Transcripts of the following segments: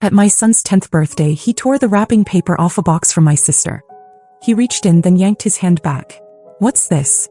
At my son's 10th birthday, he tore the wrapping paper off a box from my sister. He reached in, then yanked his hand back. "What's this?"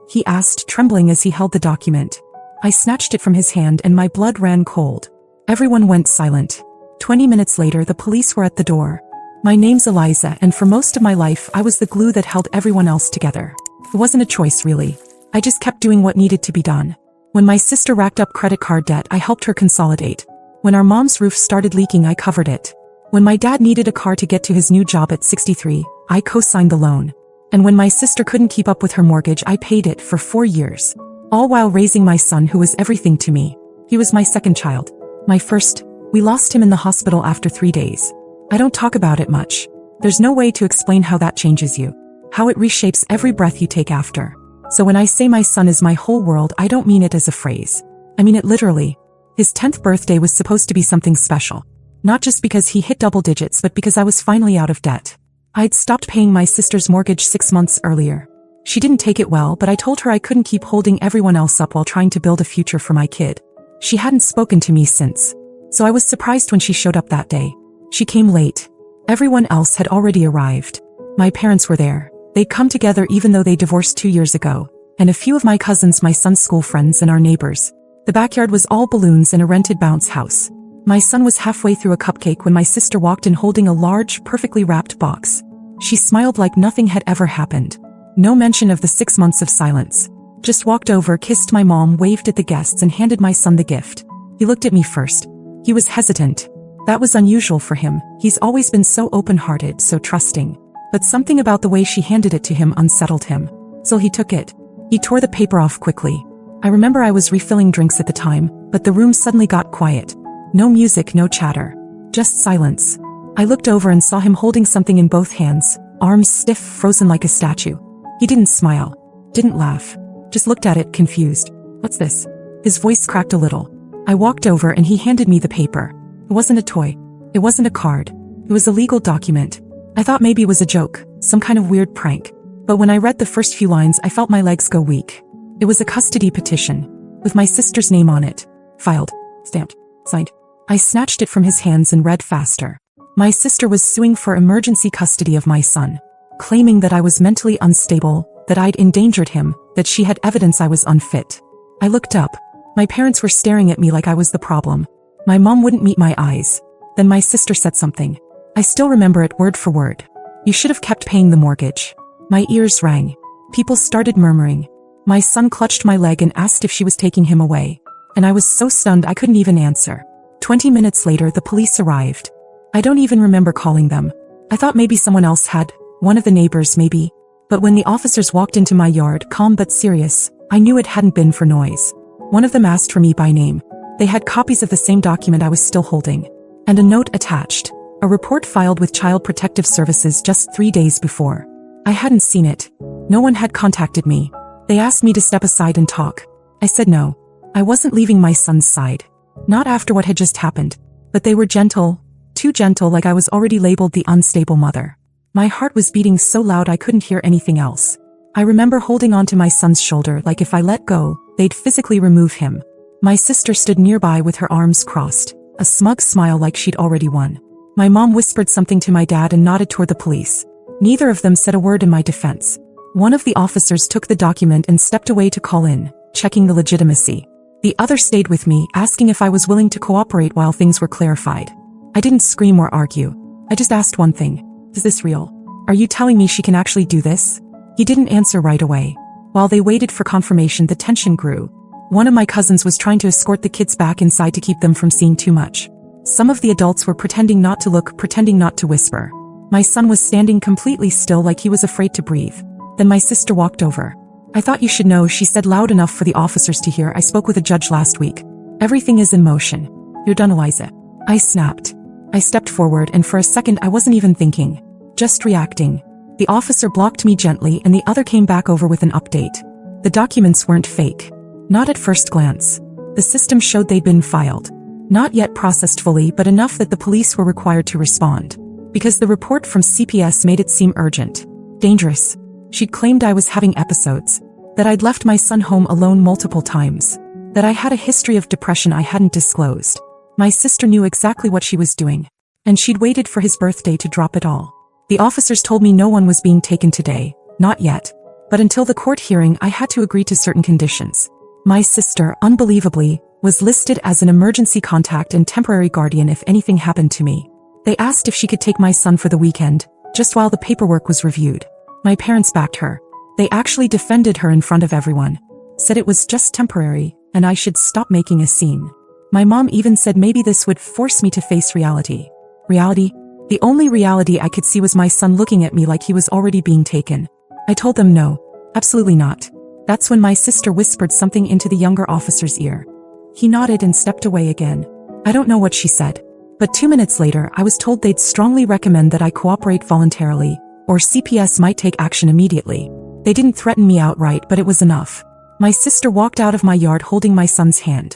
he asked, trembling as he held the document. I snatched it from his hand and my blood ran cold. Everyone went silent. 20 minutes later, the police were at the door. My name's Eliza, and for most of my life, I was the glue that held everyone else together. It wasn't a choice, really. I just kept doing what needed to be done. When my sister racked up credit card debt, I helped her consolidate. When our mom's roof started leaking, I covered it. When my dad needed a car to get to his new job at 63, I co-signed the loan. And when my sister couldn't keep up with her mortgage, I paid it for 4 years. All while raising my son, who was everything to me. He was my second child. My first. We lost him in the hospital after 3 days. I don't talk about it much. There's no way to explain how that changes you. How it reshapes every breath you take after. So when I say my son is my whole world, I don't mean it as a phrase. I mean it literally. His 10th birthday was supposed to be something special. Not just because he hit double digits, but because I was finally out of debt. I'd stopped paying my sister's mortgage 6 months earlier. She didn't take it well, but I told her I couldn't keep holding everyone else up while trying to build a future for my kid. She hadn't spoken to me since. So I was surprised when she showed up that day. She came late. Everyone else had already arrived. My parents were there. They'd come together even though they divorced 2 years ago. And a few of my cousins, my son's school friends, and our neighbors. The backyard was all balloons and a rented bounce house. My son was halfway through a cupcake when my sister walked in holding a large, perfectly wrapped box. She smiled like nothing had ever happened. No mention of the 6 months of silence. Just walked over, kissed my mom, waved at the guests, and handed my son the gift. He looked at me first. He was hesitant. That was unusual for him. He's always been so open-hearted, so trusting. But something about the way she handed it to him unsettled him. So he took it. He tore the paper off quickly. I remember I was refilling drinks at the time, but the room suddenly got quiet. No music, no chatter. Just silence. I looked over and saw him holding something in both hands, arms stiff, frozen like a statue. He didn't smile. Didn't laugh. Just looked at it, confused. "What's this?" His voice cracked a little. I walked over and he handed me the paper. It wasn't a toy. It wasn't a card. It was a legal document. I thought maybe it was a joke, some kind of weird prank. But when I read the first few lines, I felt my legs go weak. It was a custody petition, with my sister's name on it. Filed, stamped, signed. I snatched it from his hands and read faster. My sister was suing for emergency custody of my son, claiming that I was mentally unstable, that I'd endangered him, that she had evidence I was unfit. I looked up. My parents were staring at me like I was the problem. My mom wouldn't meet my eyes. Then my sister said something. I still remember it word for word. "You should have kept paying the mortgage." My ears rang. People started murmuring. My son clutched my leg and asked if she was taking him away. And I was so stunned I couldn't even answer. 20 minutes later, the police arrived. I don't even remember calling them. I thought maybe someone else had, one of the neighbors maybe. But when the officers walked into my yard, calm but serious, I knew it hadn't been for noise. One of them asked for me by name. They had copies of the same document I was still holding. And a note attached. A report filed with Child Protective Services just 3 days before. I hadn't seen it. No one had contacted me. They asked me to step aside and talk. I said no. I wasn't leaving my son's side. Not after what had just happened. But they were gentle. Too gentle, like I was already labeled the unstable mother. My heart was beating so loud I couldn't hear anything else. I remember holding onto my son's shoulder like if I let go, they'd physically remove him. My sister stood nearby with her arms crossed, a smug smile like she'd already won. My mom whispered something to my dad and nodded toward the police. Neither of them said a word in my defense. One of the officers took the document and stepped away to call in, checking the legitimacy. The other stayed with me, asking if I was willing to cooperate while things were clarified. I didn't scream or argue. I just asked one thing. Is this real? Are you telling me she can actually do this? He didn't answer right away. While they waited for confirmation, the tension grew. One of my cousins was trying to escort the kids back inside to keep them from seeing too much. Some of the adults were pretending not to look, pretending not to whisper. My son was standing completely still like he was afraid to breathe. Then my sister walked over. "I thought you should know," she said loud enough for the officers to hear. "I spoke with a judge last week. Everything is in motion. You're done, Eliza." I snapped. I stepped forward and for a second I wasn't even thinking. Just reacting. The officer blocked me gently and the other came back over with an update. The documents weren't fake. Not at first glance. The system showed they'd been filed. Not yet processed fully, but enough that the police were required to respond. Because the report from CPS made it seem urgent. Dangerous. She'd claimed I was having episodes. That I'd left my son home alone multiple times. That I had a history of depression I hadn't disclosed. My sister knew exactly what she was doing, and she'd waited for his birthday to drop it all. The officers told me no one was being taken today, not yet. But until the court hearing, I had to agree to certain conditions. My sister, unbelievably, was listed as an emergency contact and temporary guardian if anything happened to me. They asked if she could take my son for the weekend, just while the paperwork was reviewed. My parents backed her. They actually defended her in front of everyone, said it was just temporary, and I should stop making a scene. My mom even said maybe this would force me to face reality. Reality? The only reality I could see was my son looking at me like he was already being taken. I told them no, absolutely not. That's when my sister whispered something into the younger officer's ear. He nodded and stepped away again. I don't know what she said, but 2 minutes later I was told they'd strongly recommend that I cooperate voluntarily, or CPS might take action immediately. They didn't threaten me outright, but it was enough. My sister walked out of my yard holding my son's hand.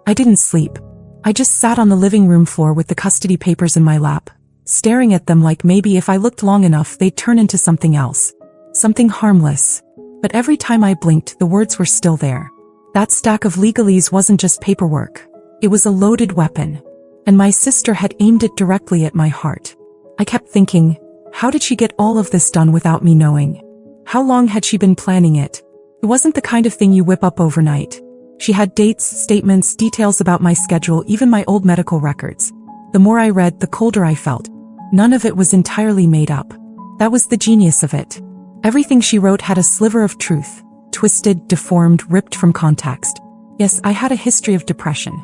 I didn't sleep. I just sat on the living room floor with the custody papers in my lap, staring at them like maybe if I looked long enough they'd turn into something else. Something harmless. But every time I blinked, the words were still there. That stack of legalese wasn't just paperwork. It was a loaded weapon. And my sister had aimed it directly at my heart. I kept thinking, how did she get all of this done without me knowing? How long had she been planning it? It wasn't the kind of thing you whip up overnight. She had dates, statements, details about my schedule, even my old medical records. The more I read, the colder I felt. None of it was entirely made up. That was the genius of it. Everything she wrote had a sliver of truth, twisted, deformed, ripped from context. Yes, I had a history of depression.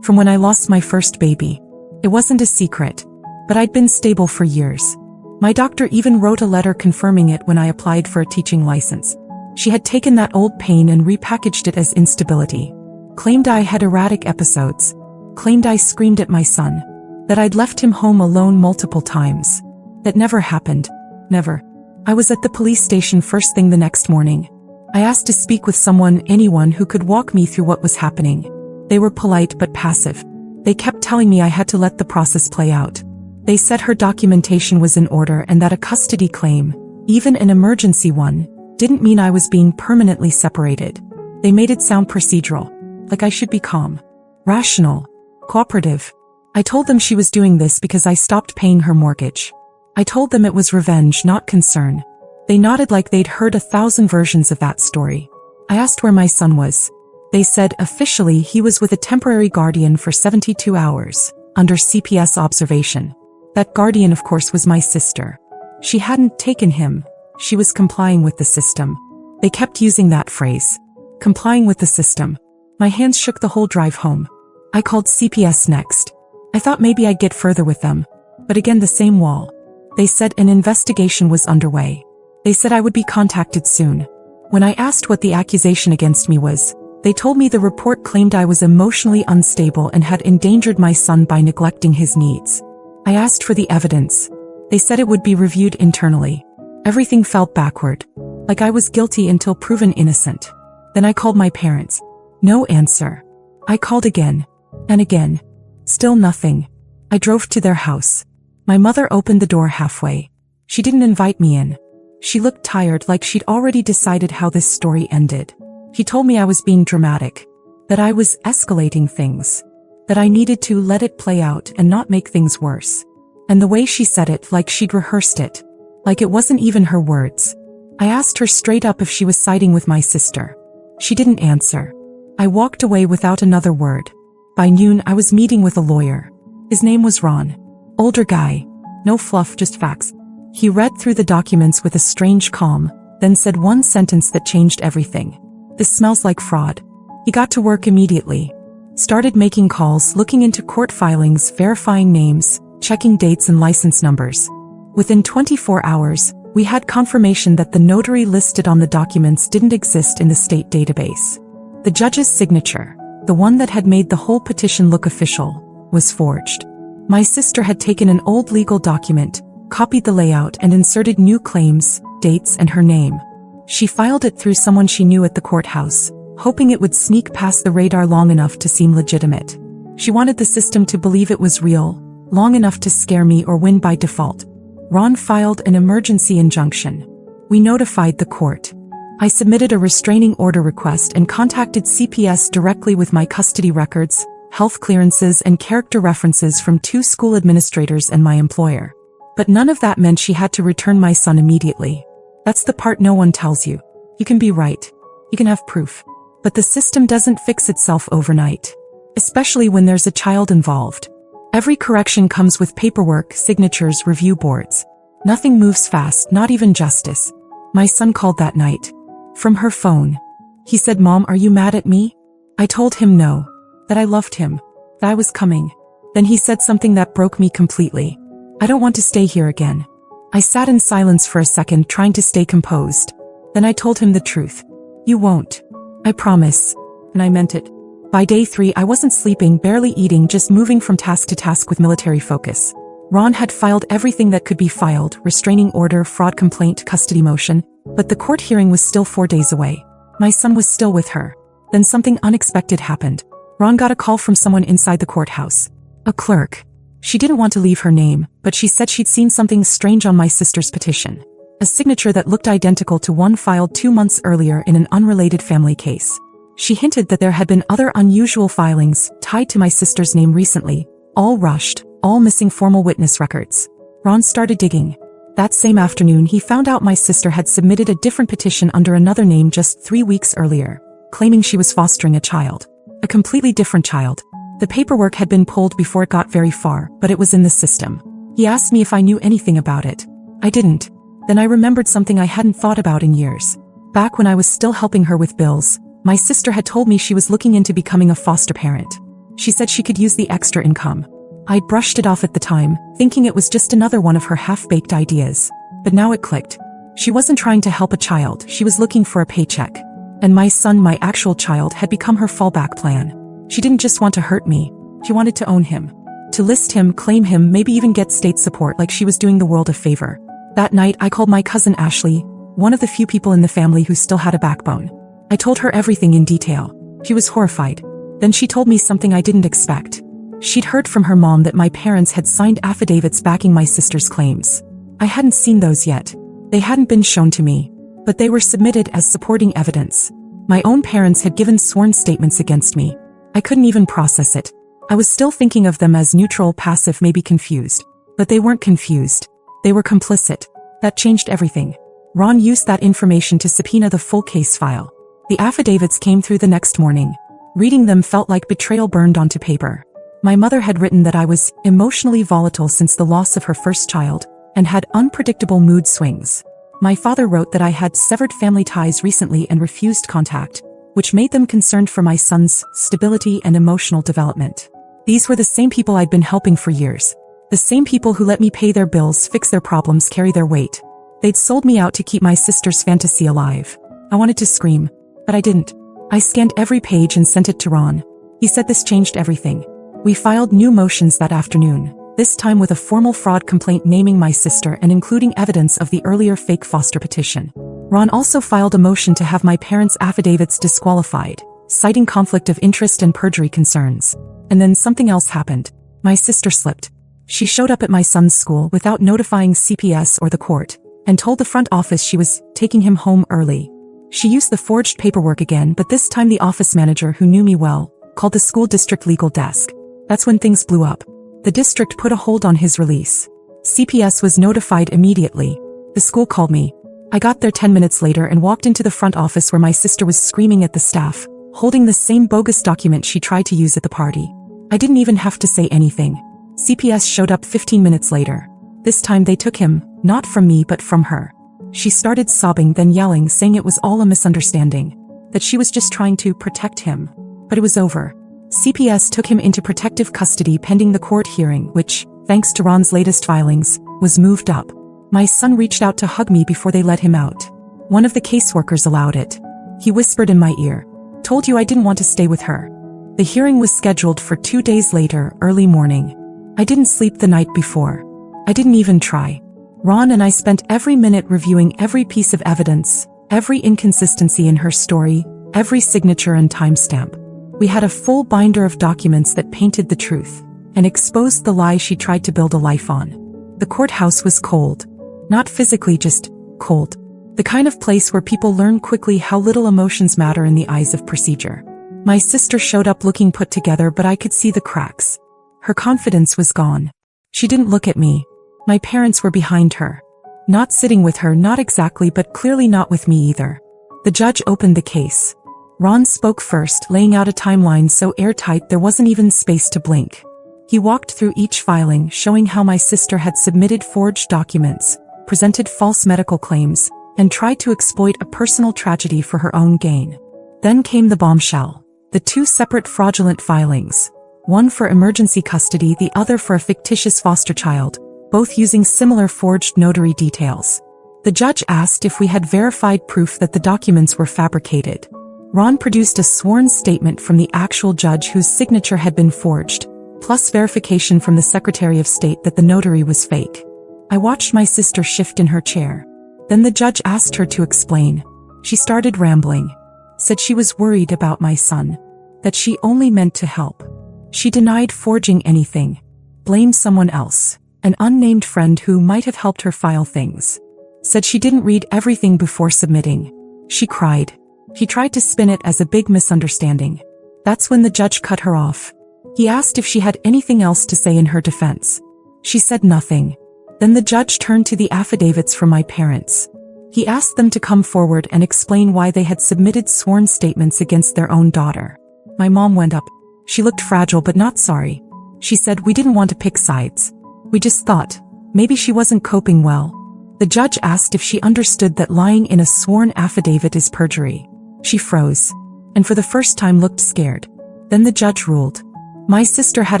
From when I lost my first baby. It wasn't a secret, but I'd been stable for years. My doctor even wrote a letter confirming it when I applied for a teaching license. She had taken that old pain and repackaged it as instability. Claimed I had erratic episodes. Claimed I screamed at my son. That I'd left him home alone multiple times. That never happened. Never. I was at the police station first thing the next morning. I asked to speak with someone, anyone who could walk me through what was happening. They were polite but passive. They kept telling me I had to let the process play out. They said her documentation was in order and that a custody claim, even an emergency one, didn't mean I was being permanently separated. They made it sound procedural, like I should be calm, rational, cooperative. I told them she was doing this because I stopped paying her mortgage. I told them it was revenge, not concern. They nodded like they'd heard 1,000 versions of that story. I asked where my son was. They said officially he was with a temporary guardian for 72 hours, under CPS observation. That guardian, of course, was my sister. She hadn't taken him. She was complying with the system. They kept using that phrase. Complying with the system. My hands shook the whole drive home. I called CPS next. I thought maybe I'd get further with them. But again, the same wall. They said an investigation was underway. They said I would be contacted soon. When I asked what the accusation against me was, they told me the report claimed I was emotionally unstable and had endangered my son by neglecting his needs. I asked for the evidence. They said it would be reviewed internally. Everything felt backward, like I was guilty until proven innocent. Then I called my parents. No answer. I called again, and again. Still nothing. I drove to their house. My mother opened the door halfway. She didn't invite me in. She looked tired, like she'd already decided how this story ended. She told me I was being dramatic, that I was escalating things, that I needed to let it play out and not make things worse. And the way she said it, like she'd rehearsed it, like it wasn't even her words. I asked her straight up if she was siding with my sister. She didn't answer. I walked away without another word. By noon, I was meeting with a lawyer. His name was Ron. Older guy. No fluff, just facts. He read through the documents with a strange calm, then said one sentence that changed everything. This smells like fraud. He got to work immediately. Started making calls, looking into court filings, verifying names, checking dates and license numbers. Within 24 hours, we had confirmation that the notary listed on the documents didn't exist in the state database. The judge's signature, the one that had made the whole petition look official, was forged. My sister had taken an old legal document, copied the layout and inserted new claims, dates and her name. She filed it through someone she knew at the courthouse, hoping it would sneak past the radar long enough to seem legitimate. She wanted the system to believe it was real, long enough to scare me or win by default. Ron filed an emergency injunction. We notified the court. I submitted a restraining order request and contacted CPS directly with my custody records, health clearances, and character references from 2 school administrators and my employer. But none of that meant she had to return my son immediately. That's the part no one tells you. You can be right. You can have proof. But the system doesn't fix itself overnight. Especially when there's a child involved. Every correction comes with paperwork, signatures, review boards. Nothing moves fast, not even justice. My son called that night. From her phone. He said, "Mom, are you mad at me?" I told him no. That I loved him. That I was coming. Then he said something that broke me completely. "I don't want to stay here again." I sat in silence for a second, trying to stay composed. Then I told him the truth. "You won't. I promise." And I meant it. By day 3, I wasn't sleeping, barely eating, just moving from task to task with military focus. Ron had filed everything that could be filed: restraining order, fraud complaint, custody motion, but the court hearing was still 4 days away. My son was still with her. Then something unexpected happened. Ron got a call from someone inside the courthouse. A clerk. She didn't want to leave her name, but she said she'd seen something strange on my sister's petition. A signature that looked identical to one filed 2 months earlier in an unrelated family case. She hinted that there had been other unusual filings tied to my sister's name recently, all rushed, all missing formal witness records. Ron started digging. That same afternoon, he found out my sister had submitted a different petition under another name just 3 weeks earlier, claiming she was fostering a child. A completely different child. The paperwork had been pulled before it got very far, but it was in the system. He asked me if I knew anything about it. I didn't. Then I remembered something I hadn't thought about in years. Back when I was still helping her with bills, my sister had told me she was looking into becoming a foster parent. She said she could use the extra income. I'd brushed it off at the time, thinking it was just another one of her half-baked ideas. But now it clicked. She wasn't trying to help a child, she was looking for a paycheck. And my son, my actual child, had become her fallback plan. She didn't just want to hurt me, she wanted to own him. To list him, claim him, maybe even get state support, like she was doing the world a favor. That night, I called my cousin Ashley, one of the few people in the family who still had a backbone. I told her everything in detail. She was horrified. Then she told me something I didn't expect. She'd heard from her mom that my parents had signed affidavits backing my sister's claims. I hadn't seen those yet. They hadn't been shown to me, but they were submitted as supporting evidence. My own parents had given sworn statements against me. I couldn't even process it. I was still thinking of them as neutral, passive, maybe confused. But they weren't confused. They were complicit. That changed everything. Ron used that information to subpoena the full case file. The affidavits came through the next morning. Reading them felt like betrayal burned onto paper. My mother had written that I was emotionally volatile since the loss of her first child, and had unpredictable mood swings. My father wrote that I had severed family ties recently and refused contact, which made them concerned for my son's stability and emotional development. These were the same people I'd been helping for years. The same people who let me pay their bills, fix their problems, carry their weight. They'd sold me out to keep my sister's fantasy alive. I wanted to scream, but I didn't. I scanned every page and sent it to Ron. He said this changed everything. We filed new motions that afternoon, this time with a formal fraud complaint naming my sister and including evidence of the earlier fake foster petition. Ron also filed a motion to have my parents' affidavits disqualified, citing conflict of interest and perjury concerns. And then something else happened. My sister slipped. She showed up at my son's school without notifying CPS or the court, and told the front office she was taking him home early. She used the forged paperwork again, but this time the office manager, who knew me well, called the school district legal desk. That's when things blew up. The district put a hold on his release. CPS was notified immediately. The school called me. I got there 10 minutes later and walked into the front office where my sister was screaming at the staff, holding the same bogus document she tried to use at the party. I didn't even have to say anything. CPS showed up 15 minutes later. This time they took him, not from me but from her. She started sobbing, then yelling, saying it was all a misunderstanding, that she was just trying to protect him. But it was over. CPS took him into protective custody pending the court hearing, which, thanks to Ron's latest filings, was moved up. My son reached out to hug me before they let him out. One of the caseworkers allowed it. He whispered in my ear, "Told you I didn't want to stay with her." The hearing was scheduled for 2 days later, early morning. I didn't sleep the night before. I didn't even try. Ron and I spent every minute reviewing every piece of evidence, every inconsistency in her story, every signature and timestamp. We had a full binder of documents that painted the truth and exposed the lie she tried to build a life on. The courthouse was cold. Not physically, just cold. The kind of place where people learn quickly how little emotions matter in the eyes of procedure. My sister showed up looking put together, but I could see the cracks. Her confidence was gone. She didn't look at me. My parents were behind her. Not sitting with her, not exactly, but clearly not with me either. The judge opened the case. Ron spoke first, laying out a timeline so airtight there wasn't even space to blink. He walked through each filing, showing how my sister had submitted forged documents, presented false medical claims, and tried to exploit a personal tragedy for her own gain. Then came the bombshell. The two separate fraudulent filings. One for emergency custody, the other for a fictitious foster child, both using similar forged notary details. The judge asked if we had verified proof that the documents were fabricated. Ron produced a sworn statement from the actual judge whose signature had been forged, plus verification from the Secretary of State that the notary was fake. I watched my sister shift in her chair. Then the judge asked her to explain. She started rambling. Said she was worried about my son. That she only meant to help. She denied forging anything. Blamed someone else. An unnamed friend who might have helped her file things. Said she didn't read everything before submitting. She cried. He tried to spin it as a big misunderstanding. That's when the judge cut her off. He asked if she had anything else to say in her defense. She said nothing. Then the judge turned to the affidavits from my parents. He asked them to come forward and explain why they had submitted sworn statements against their own daughter. My mom went up. She looked fragile but not sorry. She said, "We didn't want to pick sides. We just thought, maybe she wasn't coping well." The judge asked if she understood that lying in a sworn affidavit is perjury. She froze, and for the first time looked scared. Then the judge ruled. My sister had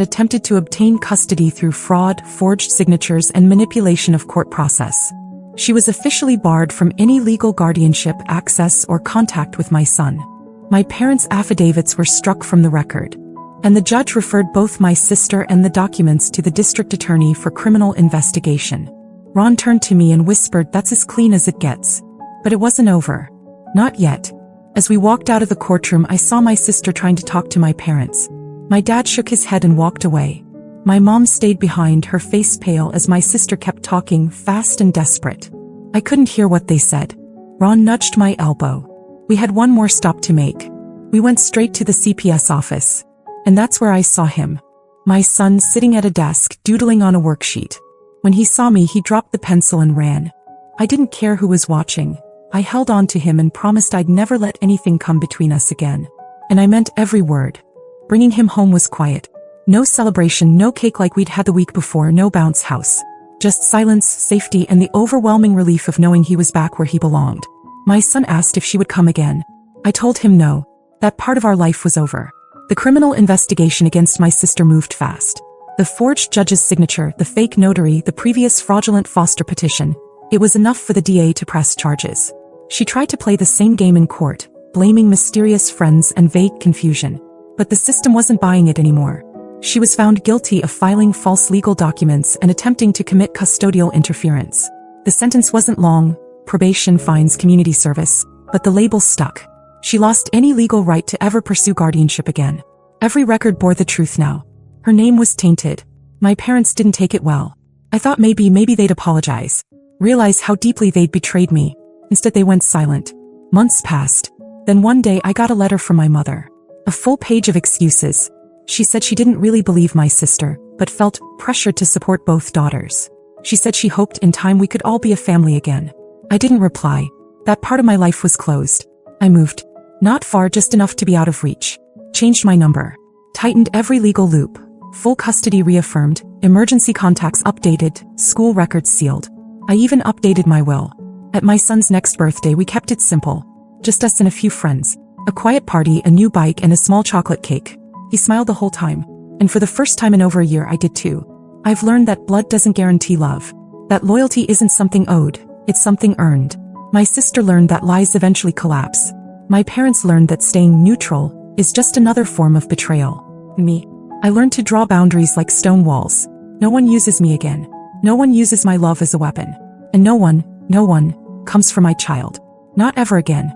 attempted to obtain custody through fraud, forged signatures, and manipulation of court process. She was officially barred from any legal guardianship, access, or contact with my son. My parents' affidavits were struck from the record. And the judge referred both my sister and the documents to the district attorney for criminal investigation. Ron turned to me and whispered, "That's as clean as it gets." But it wasn't over. Not yet. As we walked out of the courtroom, I saw my sister trying to talk to my parents. My dad shook his head and walked away. My mom stayed behind, her face pale as my sister kept talking, fast and desperate. I couldn't hear what they said. Ron nudged my elbow. We had one more stop to make. We went straight to the CPS office. And that's where I saw him. My son sitting at a desk, doodling on a worksheet. When he saw me, he dropped the pencil and ran. I didn't care who was watching. I held on to him and promised I'd never let anything come between us again. And I meant every word. Bringing him home was quiet. No celebration, no cake like we'd had the week before, no bounce house. Just silence, safety, and the overwhelming relief of knowing he was back where he belonged. My son asked if she would come again. I told him no. That part of our life was over. The criminal investigation against my sister moved fast. The forged judge's signature, the fake notary, the previous fraudulent foster petition. It was enough for the DA to press charges. She tried to play the same game in court, blaming mysterious friends and vague confusion. But the system wasn't buying it anymore. She was found guilty of filing false legal documents and attempting to commit custodial interference. The sentence wasn't long, probation, fines, community service, but the label stuck. She lost any legal right to ever pursue guardianship again. Every record bore the truth now. Her name was tainted. My parents didn't take it well. I thought maybe they'd apologize. Realize how deeply they'd betrayed me. Instead they went silent. Months passed. Then one day I got a letter from my mother. A full page of excuses. She said she didn't really believe my sister, but felt pressured to support both daughters. She said she hoped in time we could all be a family again. I didn't reply. That part of my life was closed. I moved. Not far, just enough to be out of reach. Changed my number. Tightened every legal loop. Full custody reaffirmed. Emergency contacts updated. School records sealed. I even updated my will. At my son's next birthday we kept it simple. Just us and a few friends. A quiet party, a new bike, and a small chocolate cake. He smiled the whole time. And for the first time in over a year I did too. I've learned that blood doesn't guarantee love. That loyalty isn't something owed, it's something earned. My sister learned that lies eventually collapse. My parents learned that staying neutral is just another form of betrayal. Me. I learned to draw boundaries like stone walls. No one uses me again. No one uses my love as a weapon. And no one comes for my child. Not ever again.